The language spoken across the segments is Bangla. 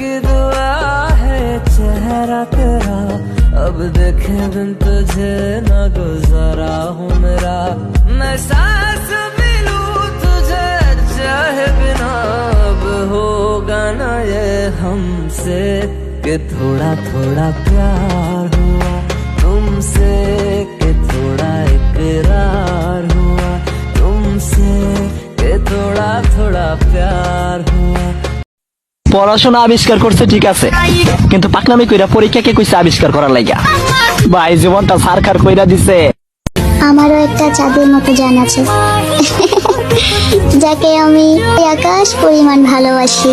की दुआ है चेहरा तेरा, अब देखे बिन तुझे न गुजारा हूँ मेरा, मैं सांस भी लूं तुझे चाहे बिना, अब होगा ना ये हमसे कि थोड़ा थोड़ा प्यार हुआ तुमसे, कि थोड़ा इकरार हुआ तुमसे, कि थोड़ा थोड़ा प्यार हुआ। পড়াশোনা আবিষ্কার করছে ঠিক আছে, কিন্তু পাকনামি কইরা পরীক্ষাকে কইছে আবিষ্কার করার লাগা। ভাই জীবনটা সারখার কইরা দিছে। আমারও একটা চাঁদের মতো জান আছে, যাকে আমি আকাশ পরিমাণ ভালোবাসি।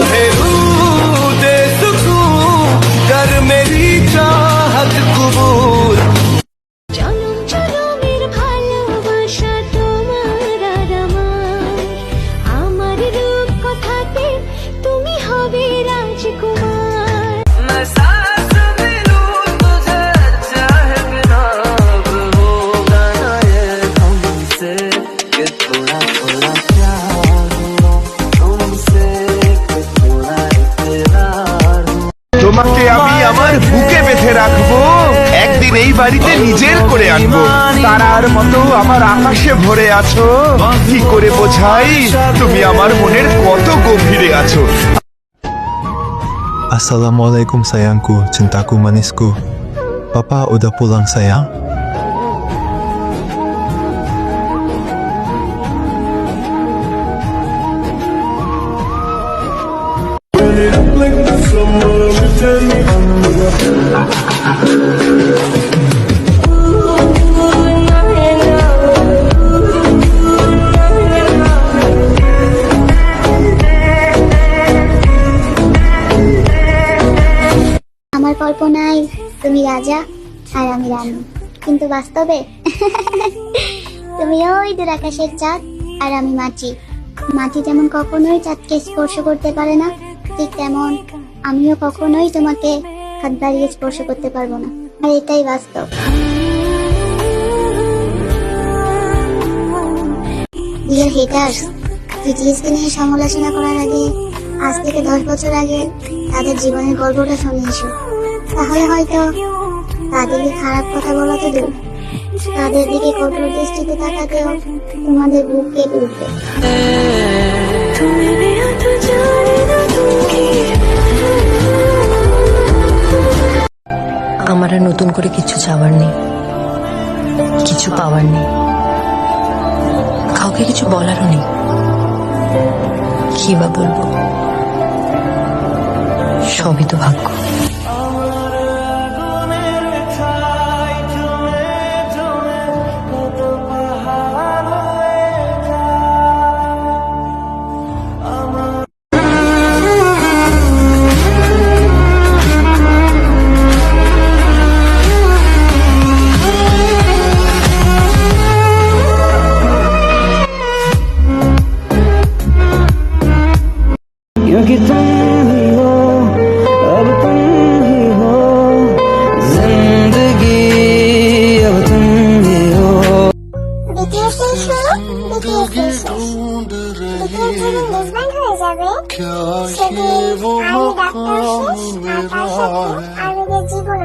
তোমাকে আমি আমার বুকে বেঁধে রাখবো, একদিন এই বাড়িতে নিজের করে আনবো, তারার মতো আমার আকাশে ভরে আছো, কি করে বোঝাই তুমি আমার মনের কত গভীরে আছো। Assalamualaikum sayangku, cintaku manisku. Papa udah pulang sayang? আমার কল্পনায় তুমি রাজা আর আমি রানী, কিন্তু বাস্তবে তুমি ওই দূর আকাশের চাঁদ আর আমি মাটি। মাটি যেমন কখনোই চাঁদকে স্পর্শ করতে পারে না, ঠিক তেমন আমিও কখনোই তোমাকে হাত বাড়িয়ে স্পর্শ করতে পারবো না, আর এটাই বাস্তব। ডিয়ার হেটার্স, বিটিএসকে নিয়ে সমালোচনা করার আগে আজ থেকে 10 বছর আগে তাদের জীবনের গল্পটা শুনে এসো, তাহলে হয়তো তাদেরকে খারাপ কথা বলা তো দূর, তাদের দিকে কঠোর দৃষ্টিতে তাকাতেও তোমাদের বুক কেঁপে উঠবে। আমার আর নতুন করে কিছু চাওয়ার নেই, কিছু পাওয়ার নেই, কাউকে কিছু বলারও নেই। কি বা বলবো, সবই তো ভাগ্য। क्योंकि तुम ही हो, अब तुम ही हो, जिंदगी अब तुम ही हो।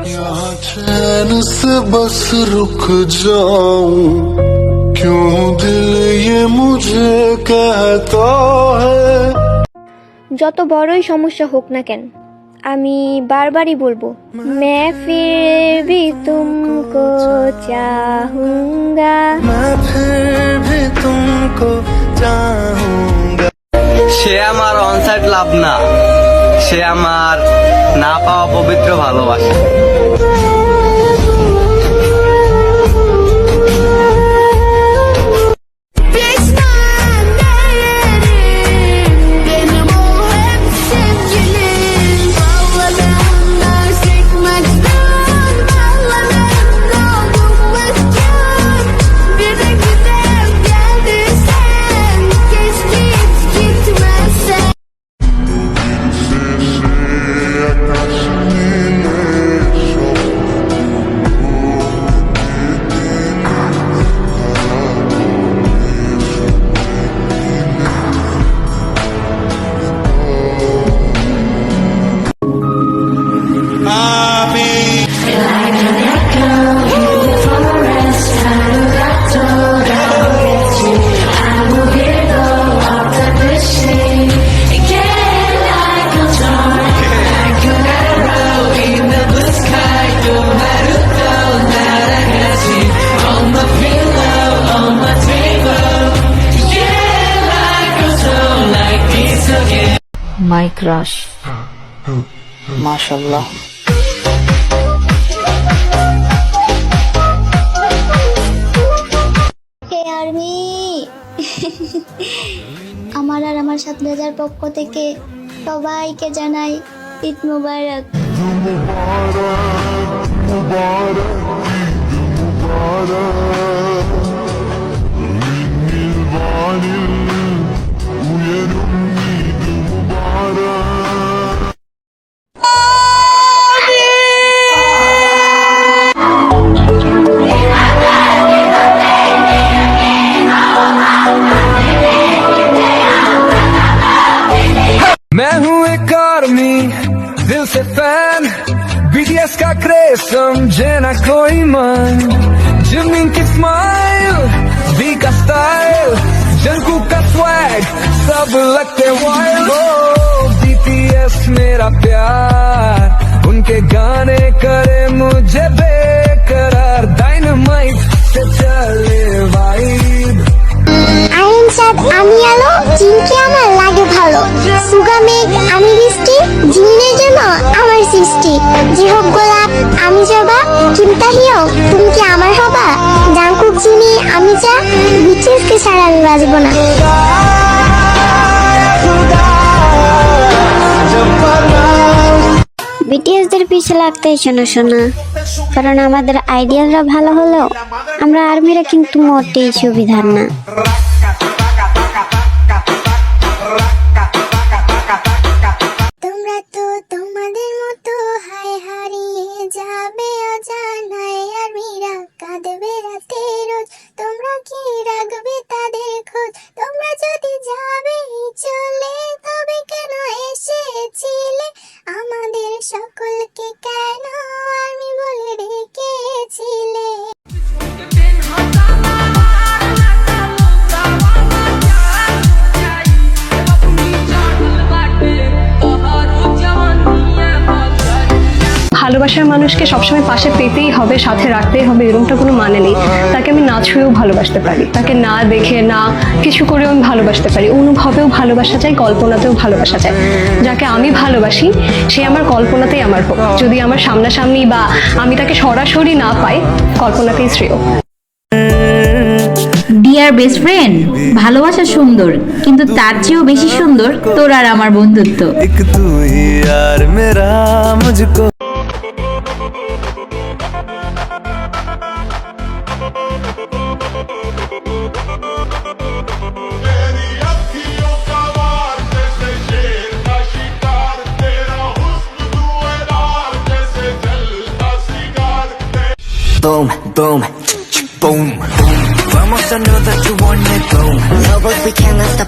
यहाँ चैन से बस रुक जाऊं, क्यों दिल ये मुझे कहता है। যত বড়ই সমস্যা হোক না কেন, আমি বারবারই বলবো, मैं फिर भी तुमको चाहूंगा, मैं फिर भी तुमको चाहूंगा। সে আমার অনসাইড লাভ না, সে আমার না পাওয়া পবিত্র ভালোবাসা। My crush. মাশাল্লাহ। হে আর্মি, আমার আর আমার সাথে রাজার পক্ষ থেকে সবাইকে জানাই ঈদ মোবারক। मैं हूँ एक आर्मी, दिल से फैन, बीटीएस का क्रेज समझे ना कोई मन। जमीन की स्माइल, वी का स्टाइल, जंकू का स्वैग, सब लगते वाइल्ड। बीटीएस मेरा प्यार, उनके गाने करे मुझे बेकरार। डायनामाइट से चले वाइब। আইন সাদ আমি আলো, জিনকে আমার লাগে ভালো। সুগা মেঘ আমি বৃষ্টি, জিনের জন্য আমার সৃষ্টি। যে হোক গোলাপ আমি জবা, কিমতাহিও তুমি কি আমার হবা? জাংকুক চিনি আমি চা, বিটিএসকে ছাড়া আমি বাজবো না। বিটিএসদের পিছে লাগতে শোনো শোনা, কারণ আমাদের আইডিয়ালরা ভালো হলেও আমরা আর্মিরা কিন্তু মোটেই সুবিধার না। তোমরা তো তোমাদের মতো হায় হারিয়ে যাবে অজানায়, আর্মিরা কাঁদবে রাতে রোজ। তোমরা কি রাখবে তাদের খোঁজ? তোমরা যদি যাবে চলে, তবে কেন এসেছিলে? আমাদের সকলকে কেন আর্মি বলে ডেকেছিলে? ভালোবাসার মানুষকে সবসময় পাশে পেতেই হবে, সাথে রাখতেই হবে, এরকমটা কোনো মানে নেই। তাকে আমি না ছুঁয়েও ভালোবাসতে পারি, তাকে না দেখে না কিছু করেও আমি ভালোবাসতে পারি। অনুভবেও ভালোবাসা চাই, কল্পনাতেও ভালোবাসা চাই। যাকে আমি ভালোবাসি সে আমার কল্পনাতেই আমার হোক, যদি আমার সামনাসামনি বা আমি তাকে সরাসরি না পাই, কল্পনাতেই শ্রেয়। ডিয়ার বেস্ট ফ্রেন্ড, ভালোবাসা সুন্দর, কিন্তু তার চেয়েও বেশি সুন্দর তোর আর আমার বন্ধুত্ব। एक तू ही यार मेरा मुझको। Boom, boom, boom. Vamos, I know that you want it, boom. No, but we cannot stop.